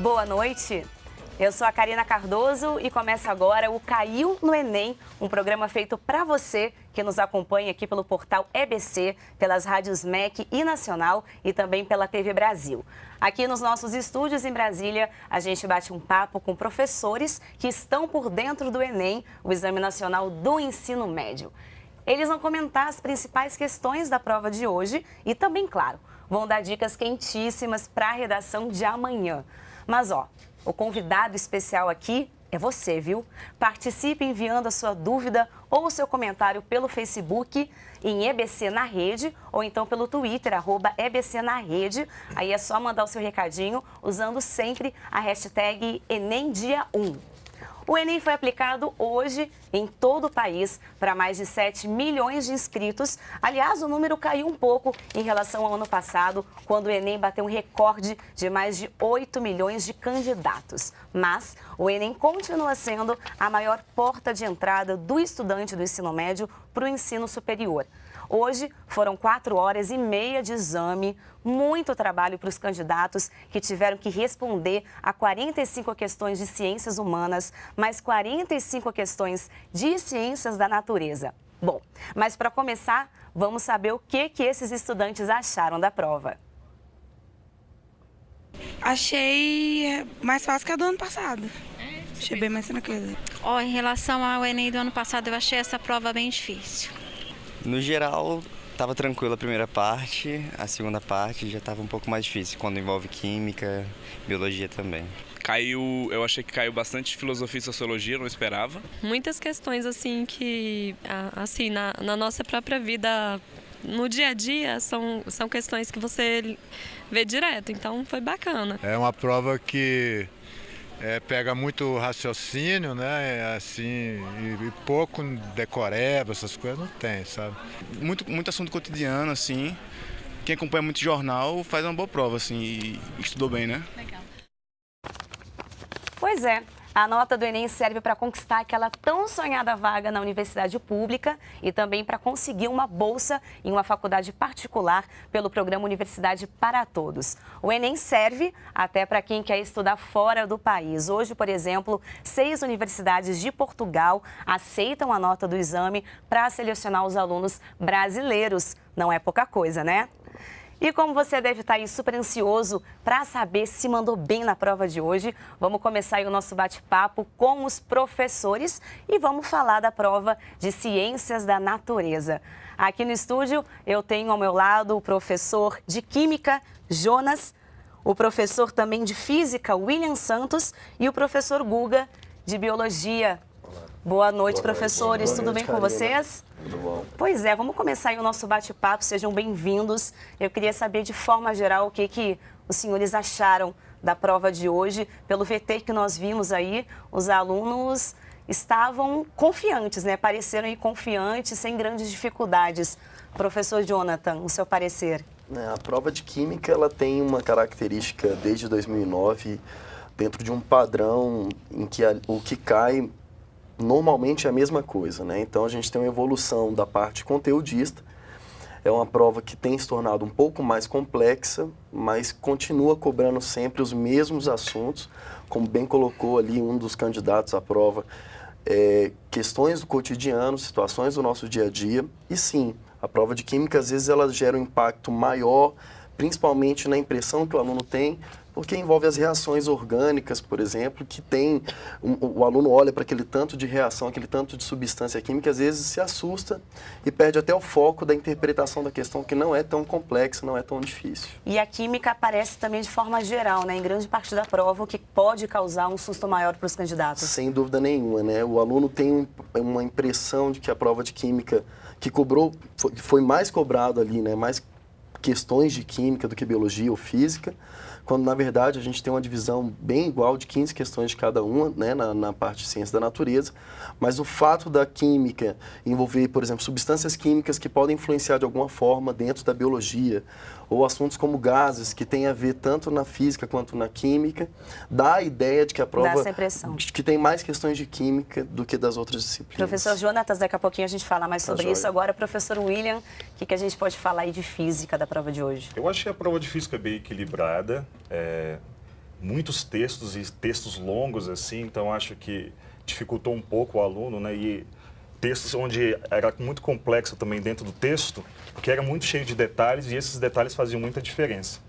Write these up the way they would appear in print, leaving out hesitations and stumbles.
Boa noite. Eu sou a Karina Cardoso e começa agora o Caiu no Enem, um programa feito para você que nos acompanha aqui pelo portal EBC, pelas rádios MEC e Nacional e também pela TV Brasil. Aqui nos nossos estúdios em Brasília, a gente bate um papo com professores que estão por dentro do Enem, o Exame Nacional do Ensino Médio. Eles vão comentar as principais questões da prova de hoje e também, claro, vão dar dicas quentíssimas para a redação de amanhã. Mas, o convidado especial aqui é você, viu? Participe enviando a sua dúvida ou o seu comentário pelo Facebook em EBC na Rede ou então pelo Twitter, @EBC na Rede. Aí é só mandar o seu recadinho usando sempre a hashtag EnemDia1. O Enem foi aplicado hoje em todo o país para mais de 7 milhões de inscritos. Aliás, o número caiu um pouco em relação ao ano passado, quando o Enem bateu um recorde de mais de 8 milhões de candidatos. Mas o Enem continua sendo a maior porta de entrada do estudante do ensino médio para o ensino superior. Hoje foram 4 horas e meia de exame, muito trabalho para os candidatos que tiveram que responder a 45 questões de ciências humanas, mais 45 questões de ciências da natureza. Bom, mas para começar, vamos saber o que esses estudantes acharam da prova. Achei mais fácil que a do ano passado. Achei bem mais tranquilo. Em relação ao Enem do ano passado, eu achei essa prova bem difícil. No geral, estava tranquila a primeira parte, a segunda parte já estava um pouco mais difícil, quando envolve química, biologia também. Eu achei que caiu bastante filosofia e sociologia, não esperava. Muitas questões assim que, assim, na nossa própria vida, no dia a dia, são questões que você vê direto, então foi bacana. É uma prova que pega muito raciocínio, né, assim, e pouco decoreba, essas coisas não tem, sabe? Muito assunto cotidiano, assim. Quem acompanha muito jornal faz uma boa prova, assim, e estudou bem, né? Legal. Pois é. A nota do Enem serve para conquistar aquela tão sonhada vaga na universidade pública e também para conseguir uma bolsa em uma faculdade particular pelo programa Universidade para Todos. O Enem serve até para quem quer estudar fora do país. Hoje, por exemplo, 6 universidades de Portugal aceitam a nota do exame para selecionar os alunos brasileiros. Não é pouca coisa, né? E como você deve estar aí super ansioso para saber se mandou bem na prova de hoje, vamos começar aí o nosso bate-papo com os professores e vamos falar da prova de Ciências da Natureza. Aqui no estúdio eu tenho ao meu lado o professor de Química, Jonas, o professor também de Física, William Santos, e o professor Guga, de Biologia. Boa noite, professores. Tudo bem com vocês? Tudo bom. Pois é, vamos começar aí o nosso bate-papo. Sejam bem-vindos. Eu queria saber, de forma geral, o que os senhores acharam da prova de hoje. Pelo VT que nós vimos aí, os alunos estavam confiantes, né? Pareceram aí confiantes, sem grandes dificuldades. Professor Jonathan, o seu parecer? A prova de Química, ela tem uma característica desde 2009, dentro de um padrão em que o que cai normalmente é a mesma coisa, né? Então a gente tem uma evolução da parte conteudista. É uma prova que tem se tornado um pouco mais complexa, mas continua cobrando sempre os mesmos assuntos, como bem colocou ali um dos candidatos à prova, questões do cotidiano, situações do nosso dia a dia. E sim, a prova de Química, às vezes, ela gera um impacto maior, principalmente na impressão que o aluno tem, porque envolve as reações orgânicas, por exemplo, que tem, o aluno olha para aquele tanto de reação, aquele tanto de substância química, às vezes se assusta e perde até o foco da interpretação da questão, que não é tão complexa, não é tão difícil. E a química aparece também de forma geral, né, em grande parte da prova, o que pode causar um susto maior para os candidatos. Sem dúvida nenhuma, né? O aluno tem uma impressão de que a prova de química, que foi mais cobrado ali, né, mais questões de química do que biologia ou física, quando na verdade a gente tem uma divisão bem igual de 15 questões de cada uma, né, na parte de ciência da natureza, mas o fato da química envolver, por exemplo, substâncias químicas que podem influenciar de alguma forma dentro da biologia, ou assuntos como gases, que tem a ver tanto na física quanto na química, dá a ideia de que a prova dá essa impressão. Que tem mais questões de química do que das outras disciplinas. Professor Jonatas, daqui a pouquinho a gente fala mais sobre isso. Agora, professor William, o que a gente pode falar aí de física da prova de hoje? Eu achei a prova de física bem equilibrada. muitos textos e textos longos, assim, então acho que dificultou um pouco o aluno, né? E textos onde era muito complexo também dentro do texto, porque era muito cheio de detalhes e esses detalhes faziam muita diferença.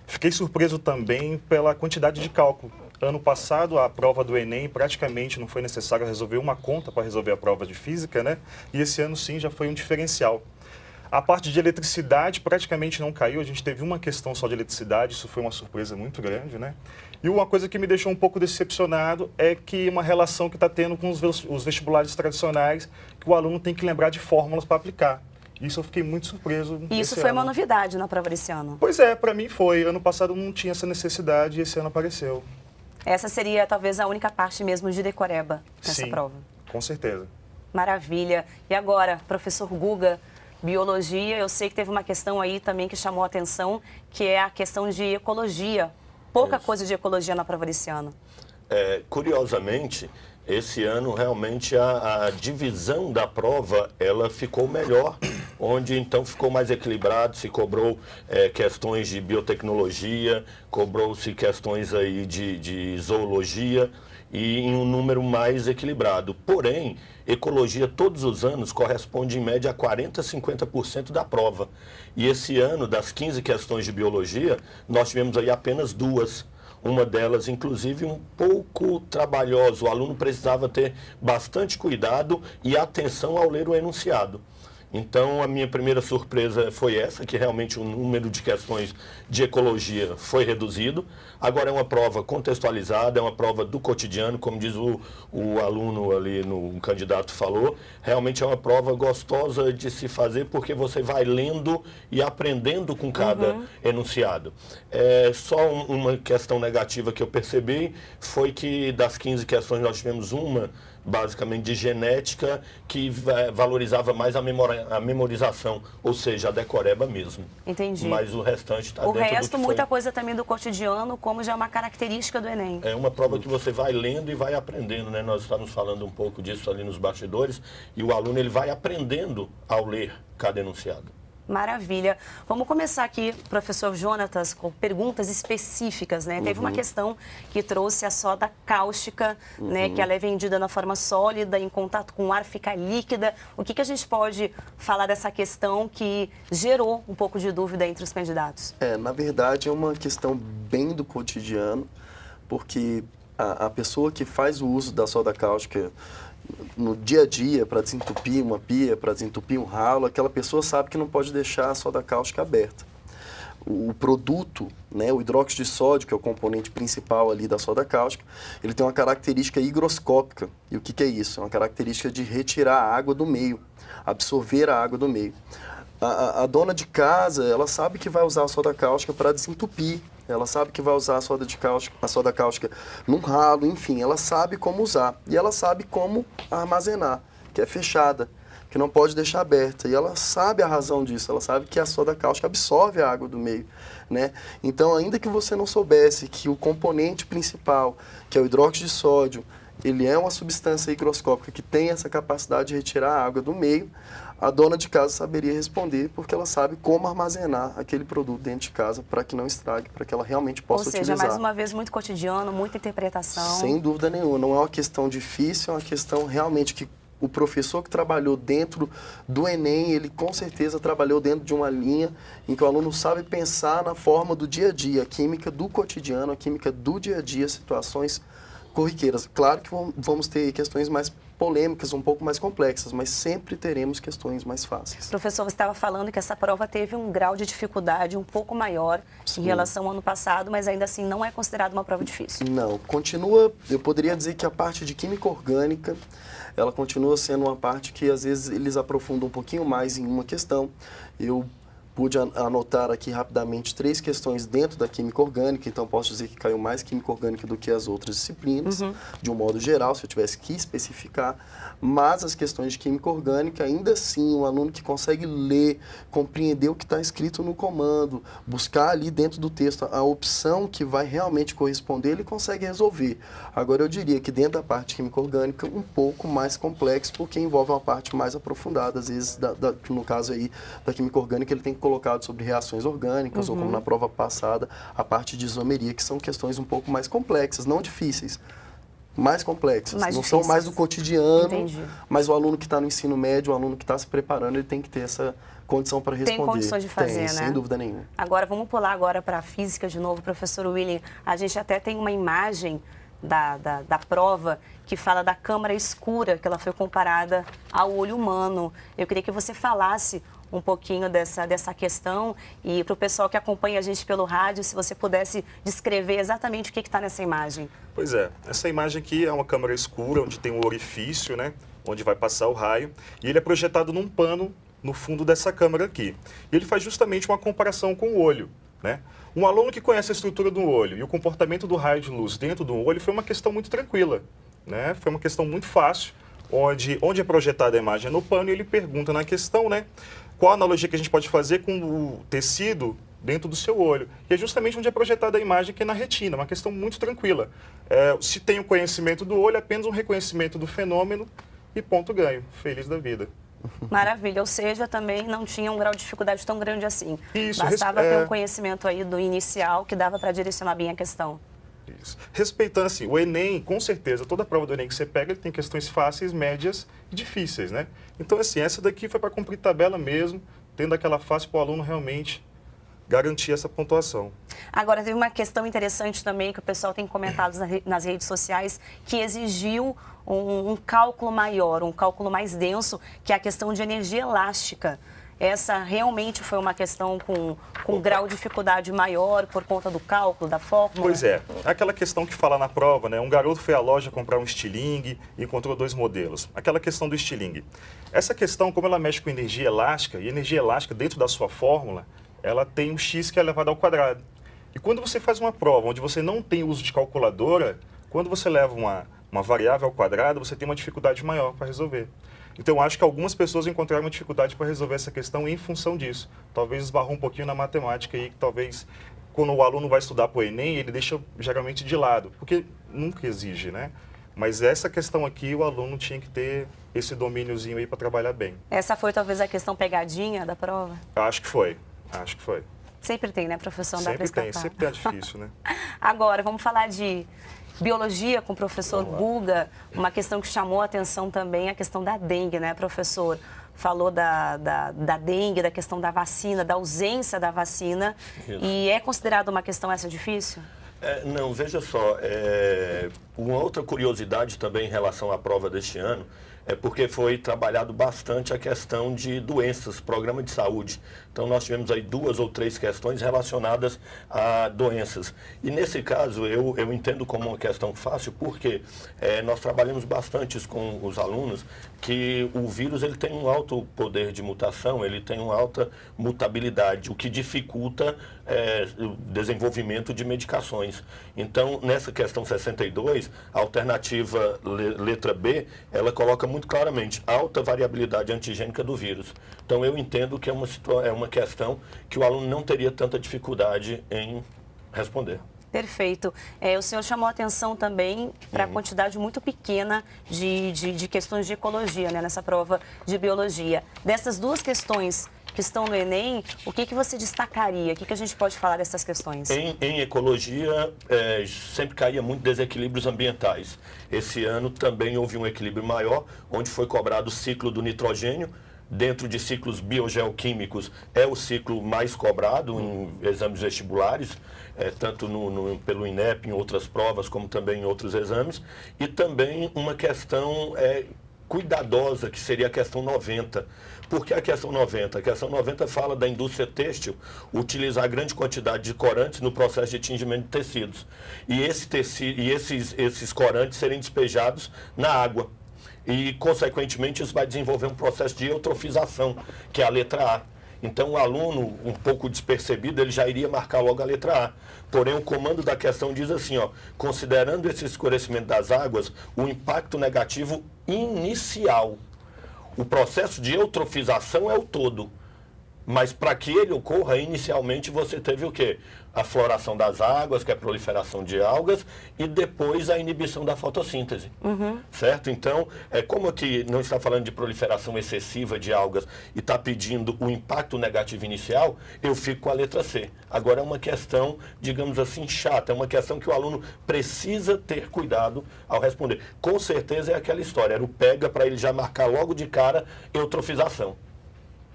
Fiquei surpreso também pela quantidade de cálculo. Ano passado, a prova do Enem praticamente não foi necessário resolver uma conta para resolver a prova de física, né? E esse ano sim já foi um diferencial. A parte de eletricidade praticamente não caiu, a gente teve uma questão só de eletricidade, isso foi uma surpresa muito grande, né? E uma coisa que me deixou um pouco decepcionado é que uma relação que está tendo com os vestibulares tradicionais, que o aluno tem que lembrar de fórmulas para aplicar. Isso eu fiquei muito surpreso. E isso foi uma novidade na prova desse ano? Pois é, para mim foi. Ano passado não tinha essa necessidade e esse ano apareceu. Essa seria talvez a única parte mesmo de decoreba nessa Sim, prova? Com certeza. Maravilha. E agora, professor Guga, biologia, eu sei que teve uma questão aí também que chamou a atenção, que é a questão de ecologia. Pouca coisa de ecologia na prova desse ano. Curiosamente, esse ano realmente a divisão da prova ela ficou melhor, onde então ficou mais equilibrado, se cobrou questões de biotecnologia, cobrou-se questões aí de zoologia e em um número mais equilibrado. Porém, ecologia todos os anos corresponde em média a 40% a 50% da prova. E esse ano, das 15 questões de biologia, nós tivemos aí apenas 2. Uma delas, inclusive, um pouco trabalhosa. O aluno precisava ter bastante cuidado e atenção ao ler o enunciado. Então, a minha primeira surpresa foi essa, que realmente o número de questões de ecologia foi reduzido. Agora é uma prova contextualizada, é uma prova do cotidiano, como diz o aluno ali, o candidato falou. Realmente é uma prova gostosa de se fazer, porque você vai lendo e aprendendo com cada enunciado. Só uma questão negativa que eu percebi foi que das 15 questões nós tivemos uma, basicamente de genética, que valorizava mais a memorização, ou seja, a decoreba mesmo. Entendi. Mas o restante está dentro do que O resto, muita foi. coisa também do cotidiano, como já é uma característica do Enem. É uma prova que você vai lendo e vai aprendendo, né? Nós estamos falando um pouco disso ali nos bastidores, e o aluno ele vai aprendendo ao ler cada enunciado. Maravilha. Vamos começar aqui, professor Jonatas, com perguntas específicas, né? Teve uma questão que trouxe a soda cáustica, né? Que ela é vendida na forma sólida, em contato com o ar fica líquida. O que a gente pode falar dessa questão que gerou um pouco de dúvida entre os candidatos? Na verdade, é uma questão bem do cotidiano, porque a pessoa que faz o uso da soda cáustica no dia a dia, para desentupir uma pia, para desentupir um ralo, aquela pessoa sabe que não pode deixar a soda cáustica aberta. O produto, né, o hidróxido de sódio, que é o componente principal ali da soda cáustica, ele tem uma característica higroscópica. E o que é isso? É uma característica de retirar a água do meio, absorver a água do meio. A dona de casa, ela sabe que vai usar a soda cáustica para desentupir. Ela sabe que vai usar a soda cáustica num ralo, enfim, ela sabe como usar. E ela sabe como armazenar, que é fechada, que não pode deixar aberta. E ela sabe a razão disso, ela sabe que a soda cáustica absorve a água do meio, né? Então, ainda que você não soubesse que o componente principal, que é o hidróxido de sódio, ele é uma substância higroscópica que tem essa capacidade de retirar a água do meio, a dona de casa saberia responder, porque ela sabe como armazenar aquele produto dentro de casa para que não estrague, para que ela realmente possa utilizar. Ou seja, mais uma vez, muito cotidiano, muita interpretação. Sem dúvida nenhuma. Não é uma questão difícil, é uma questão realmente que o professor que trabalhou dentro do Enem, ele com certeza trabalhou dentro de uma linha em que o aluno sabe pensar na forma do dia a dia, a química do cotidiano, a química do dia a dia, situações corriqueiras. Claro que vamos ter questões mais polêmicas, um pouco mais complexas, mas sempre teremos questões mais fáceis. Professor, você estava falando que essa prova teve um grau de dificuldade um pouco maior em relação ao ano passado, mas ainda assim não é considerada uma prova difícil. Não, continua, eu poderia dizer que a parte de química orgânica, ela continua sendo uma parte que às vezes eles aprofundam um pouquinho mais em uma questão. Eu pude anotar aqui rapidamente 3 questões dentro da química orgânica, então posso dizer que caiu mais química orgânica do que as outras disciplinas, de um modo geral, se eu tivesse que especificar. Mas as questões de química orgânica, ainda assim, um aluno que consegue ler, compreender o que está escrito no comando, buscar ali dentro do texto a opção que vai realmente corresponder, ele consegue resolver. Agora, eu diria que dentro da parte de química orgânica, um pouco mais complexo, porque envolve uma parte mais aprofundada, às vezes, no caso aí da química orgânica, ele tem que colocado sobre reações orgânicas, ou como na prova passada, a parte de isomeria, que são questões um pouco mais complexas, não difíceis, mais complexas. Não são mais do cotidiano, mas o aluno que está no ensino médio, o aluno que está se preparando, ele tem que ter essa condição para responder. Tem condições de fazer, né? Sem dúvida nenhuma. Agora, vamos pular agora para a física de novo, professor William. A gente até tem uma imagem da prova que fala da câmara escura, que ela foi comparada ao olho humano. Eu queria que você falasse um pouquinho dessa questão e para o pessoal que acompanha a gente pelo rádio, se você pudesse descrever exatamente o que está nessa imagem. Pois é, essa imagem aqui é uma câmara escura, onde tem um orifício, né, onde vai passar o raio, e ele é projetado num pano no fundo dessa câmara aqui. E ele faz justamente uma comparação com o olho, né? Um aluno que conhece a estrutura do olho e o comportamento do raio de luz dentro do olho foi uma questão muito tranquila, né? Foi uma questão muito fácil, onde é projetada a imagem no pano, e ele pergunta na questão, né, qual a analogia que a gente pode fazer com o tecido dentro do seu olho. E é justamente onde é projetada a imagem, que é na retina, uma questão muito tranquila. Se tem o conhecimento do olho, apenas um reconhecimento do fenômeno e ponto ganho. Feliz da vida. Maravilha, ou seja, também não tinha um grau de dificuldade tão grande assim. Isso, bastava ter um conhecimento aí do inicial que dava para direcionar bem a questão. Isso. Respeitando assim, o Enem, com certeza, toda a prova do Enem que você pega, ele tem questões fáceis, médias e difíceis, né? Então, assim, essa daqui foi para cumprir tabela mesmo, tendo aquela fácil para o aluno realmente garantir essa pontuação. Agora, teve uma questão interessante também que o pessoal tem comentado nas redes sociais, que exigiu um cálculo maior, um cálculo mais denso, que é a questão de energia elástica. Essa realmente foi uma questão com grau de dificuldade maior por conta do cálculo, da fórmula? Pois é. Aquela questão que fala na prova, né? Um garoto foi à loja comprar um estilingue e encontrou 2 modelos. Aquela questão do estilingue. Essa questão, como ela mexe com energia elástica, e energia elástica dentro da sua fórmula, ela tem um x que é elevado ao quadrado. E quando você faz uma prova onde você não tem uso de calculadora, quando você leva uma variável ao quadrado, você tem uma dificuldade maior para resolver. Então, eu acho que algumas pessoas encontraram uma dificuldade para resolver essa questão em função disso. Talvez esbarrou um pouquinho na matemática aí, que talvez, quando o aluno vai estudar para o Enem, ele deixa geralmente de lado, porque nunca exige, né? Mas essa questão aqui, o aluno tinha que ter esse domíniozinho aí para trabalhar bem. Essa foi talvez a questão pegadinha da prova? Eu acho que foi, acho que foi. Sempre tem, né, professor? Não dá para escapar. Sempre tem, é difícil, né? Agora, vamos falar de biologia com o professor Guga, uma questão que chamou a atenção também, a questão da dengue, né, professor? Falou da dengue, da questão da vacina, da ausência da vacina. Isso. E é considerado uma questão essa difícil? Não, veja só, uma outra curiosidade também em relação à prova deste ano é porque foi trabalhado bastante a questão de doenças, programa de saúde. Então, nós tivemos aí 2 ou 3 questões relacionadas a doenças. E, nesse caso, eu entendo como uma questão fácil, porque nós trabalhamos bastante com os alunos que o vírus ele tem um alto poder de mutação, ele tem uma alta mutabilidade, o que dificulta o desenvolvimento de medicações. Então, nessa questão 62, a alternativa letra B, ela coloca muito claramente alta variabilidade antigênica do vírus. Então, eu entendo que é uma questão que o aluno não teria tanta dificuldade em responder. Perfeito. O senhor chamou a atenção também para a quantidade muito pequena de questões de ecologia, né, nessa prova de biologia. Dessas 2 questões que estão no Enem, o que você destacaria? O que a gente pode falar dessas questões? Em ecologia, sempre caía muito desequilíbrios ambientais. Esse ano também houve um equilíbrio maior, onde foi cobrado o ciclo do nitrogênio. Dentro de ciclos biogeoquímicos, é o ciclo mais cobrado em exames vestibulares, tanto pelo INEP, em outras provas, como também em outros exames. E também uma questão cuidadosa, que seria a questão 90. Por que a questão 90? A questão 90 fala da indústria têxtil utilizar grande quantidade de corantes no processo de tingimento de tecidos. E esses corantes serem despejados na água. E, consequentemente, isso vai desenvolver um processo de eutrofização, que é a letra A. Então, o aluno, um pouco despercebido, ele já iria marcar logo a letra A. Porém, o comando da questão diz assim, considerando esse escurecimento das águas, o impacto negativo inicial. O processo de eutrofização é o todo. Mas para que ele ocorra, inicialmente você teve o quê? A floração das águas, que é a proliferação de algas, e depois a inibição da fotossíntese. Certo? Então, como aqui não está falando de proliferação excessiva de algas e está pedindo o impacto negativo inicial, eu fico com a letra C. Agora é uma questão, digamos assim, chata, é uma questão que o aluno precisa ter cuidado ao responder. Com certeza é aquela história, era o pega para ele já marcar logo de cara eutrofização.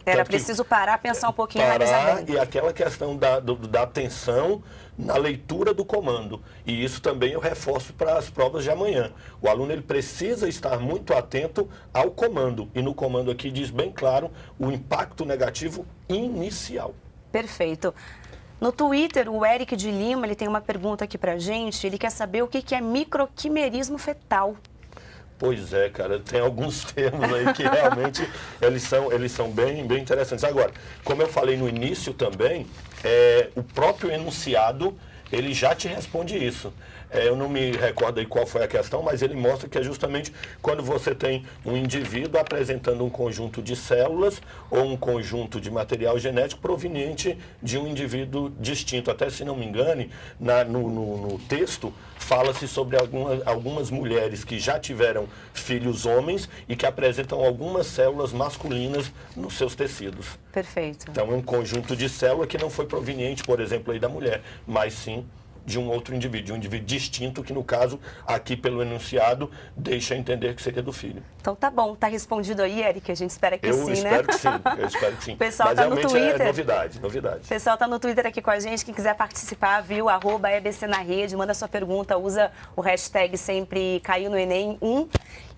Era preciso parar, pensar um pouquinho, analisar bem. E aquela questão da atenção na leitura do comando. E isso também eu reforço para as provas de amanhã. O aluno ele precisa estar muito atento ao comando. E no comando aqui diz bem claro o impacto negativo inicial. Perfeito. No Twitter, o Eric de Lima, ele tem uma pergunta aqui pra gente. Ele quer saber o que é microquimerismo fetal. Pois é, cara, tem alguns termos aí que realmente eles são bem interessantes. Agora, como eu falei no início também, o próprio enunciado, ele já te responde isso. Eu não me recordo aí qual foi a questão, mas ele mostra que é justamente quando você tem um indivíduo apresentando um conjunto de células ou um conjunto de material genético proveniente de um indivíduo distinto. Até se não me engane, no texto fala-se sobre algumas mulheres que já tiveram filhos homens e que apresentam algumas células masculinas nos seus tecidos. Perfeito. Então é um conjunto de células que não foi proveniente, por exemplo, aí da mulher, mas sim de um outro indivíduo, de um indivíduo distinto, que no caso, aqui pelo enunciado, deixa entender que seria do filho. Então tá bom, tá respondido aí, Eric, a gente espera que sim, né? Eu espero que sim. O pessoal mas tá no realmente Twitter. É novidade. O pessoal tá no Twitter aqui com a gente, quem quiser participar, viu? @EBC na rede, manda sua pergunta, usa o hashtag sempre caiu no Enem 1.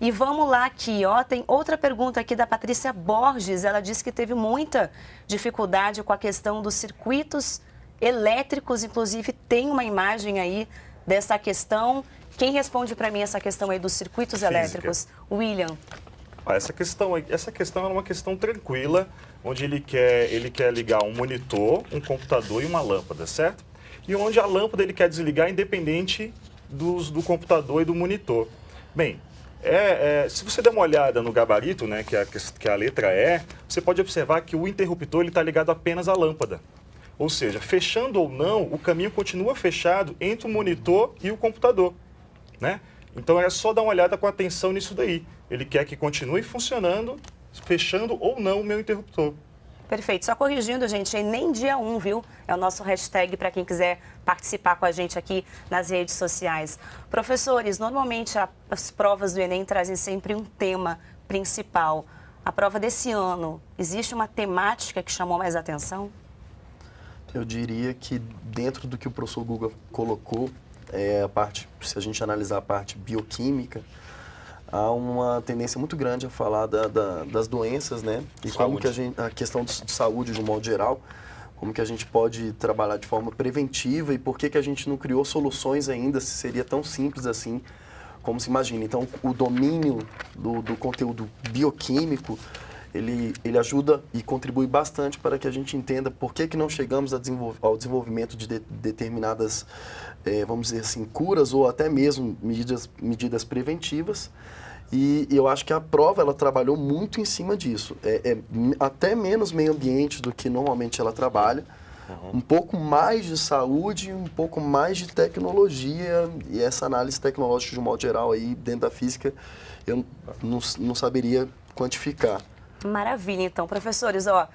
E vamos lá aqui, ó, tem outra pergunta aqui da Patrícia Borges, ela disse que teve muita dificuldade com a questão dos circuitos elétricos, inclusive tem uma imagem aí dessa questão. Quem responde para mim essa questão aí dos circuitos elétricos? William. Essa questão é uma questão tranquila, onde ele quer ligar um monitor, um computador e uma lâmpada, certo? E onde a lâmpada ele quer desligar independente do computador e do monitor. Bem, se você der uma olhada no gabarito, né, que é a letra E, você pode observar que o interruptor está ligado apenas à lâmpada. Ou seja, fechando ou não, o caminho continua fechado entre o monitor e o computador, né? Então é só dar uma olhada com atenção nisso daí. Ele quer que continue funcionando, fechando ou não o meu interruptor. Perfeito. Só corrigindo, gente, Enem dia 1, viu? É o nosso hashtag para quem quiser participar com a gente aqui nas redes sociais. Professores, normalmente as provas do Enem trazem sempre um tema principal. A prova desse ano, existe uma temática que chamou mais atenção? Eu diria que dentro do que o professor Guga colocou, se a gente analisar a parte bioquímica, há uma tendência muito grande a falar das doenças, né? E como que a questão de saúde de um modo geral, como que a gente pode trabalhar de forma preventiva e por que a gente não criou soluções ainda, se seria tão simples assim como se imagina. Então, o domínio do conteúdo bioquímico, ele ajuda e contribui bastante para que a gente entenda por que não chegamos ao desenvolvimento de determinadas, vamos dizer assim, curas ou até mesmo medidas preventivas. E eu acho que a prova ela trabalhou muito em cima disso. Até menos meio ambiente do que normalmente ela trabalha. Um pouco mais de saúde, um pouco mais de tecnologia. E essa análise tecnológica de um modo geral aí dentro da física eu não saberia quantificar. Maravilha, então. Professores, ó,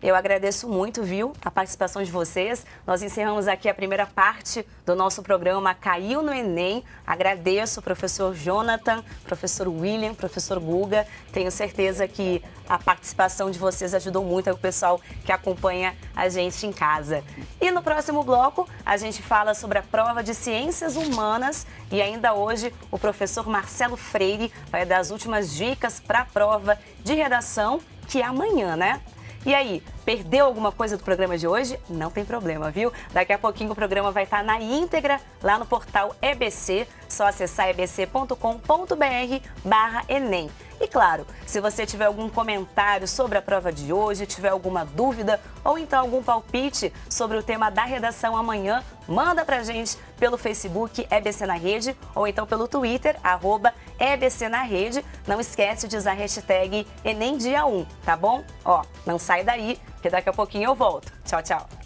eu agradeço muito, viu, a participação de vocês. Nós encerramos aqui a primeira parte do nosso programa Caiu no Enem. Agradeço, professor Jonathan, professor William, professor Guga. Tenho certeza que a participação de vocês ajudou muito o pessoal que acompanha a gente em casa. E no próximo bloco, a gente fala sobre a prova de Ciências Humanas e ainda hoje o professor Marcelo Freire vai dar as últimas dicas para a prova de redação, que é amanhã, né? E aí, perdeu alguma coisa do programa de hoje? Não tem problema, viu? Daqui a pouquinho o programa vai estar na íntegra lá no portal EBC. Só acessar ebc.com.br/Enem. E claro, se você tiver algum comentário sobre a prova de hoje, tiver alguma dúvida ou então algum palpite sobre o tema da redação amanhã, manda pra gente pelo Facebook EBC na Rede ou então pelo Twitter, @EBC na Rede. Não esquece de usar a hashtag EnemDia1, tá bom? Ó, não sai daí, que daqui a pouquinho eu volto. Tchau, tchau.